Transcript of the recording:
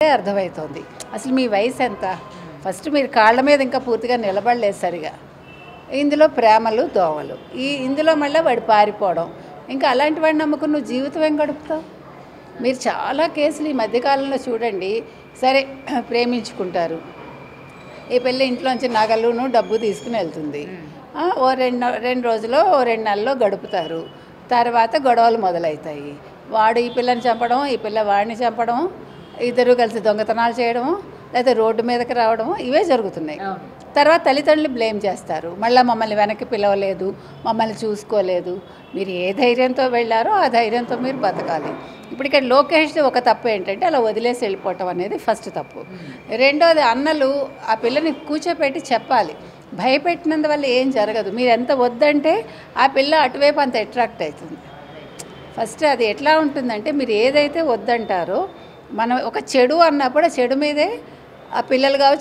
అర్థమవుతోంది. అసలు మీ వయసు ఎంత? ఫస్ట్ మీరు కాళ్ళ మీద ఇంకా పూర్తిగా నిలబడలేదు సరిగా. ఇందులో ప్రేమలు, దోవలు. ఇందులో మళ్ళీ వాడు పారిపోవడం. ఇంకా అలాంటి వాడిని నమ్ముకుని నువ్వు జీవితం ఏం గడుపుతావు? మీరు చాలా కేసులు ఈ మధ్యకాలంలో చూడండి. సరే ప్రేమించుకుంటారు. ఈ పిల్ల ఇంట్లోంచి నగలును డబ్బు తీసుకుని వెళ్తుంది. ఓ రెండు రోజులో ఓ 2 నెలల్లో గడుపుతారు. తర్వాత గొడవలు మొదలవుతాయి. వాడు ఈ పిల్లని చంపడం, ఈ పిల్ల వాడిని చంపడం, ఇద్దరు కలిసి దొంగతనాలు చేయడము, లేదా రోడ్డు మీదకి రావడము, ఇవే జరుగుతున్నాయి. తర్వాత తల్లిదండ్రులు బ్లేమ్ చేస్తారు. మళ్ళీ మమ్మల్ని వెనక్కి పిలవలేదు, మమ్మల్ని చూసుకోలేదు. మీరు ఏ ధైర్యంతో వెళ్ళారో ఆ ధైర్యంతో మీరు బతకాలి. ఇప్పుడు ఇక్కడ లోకేష్ది ఒక తప్పు ఏంటంటే అలా వదిలేసి వెళ్ళిపోవటం అనేది ఫస్ట్ తప్పు. రెండోది, అన్నలు ఆ పిల్లని కూర్చోపెట్టి చెప్పాలి. భయపెట్టినందువల్ల ఏం జరగదు. మీరు ఎంత వద్దంటే ఆ పిల్ల అటువైపు అంత అట్రాక్ట్ అవుతుంది. ఫస్ట్ అది ఎట్లా ఉంటుందంటే, మీరు ఏదైతే వద్దంటారో, మనం ఒక చెడు అన్నప్పుడు ఆ చెడు మీదే ఆ పిల్లలు కావచ్చు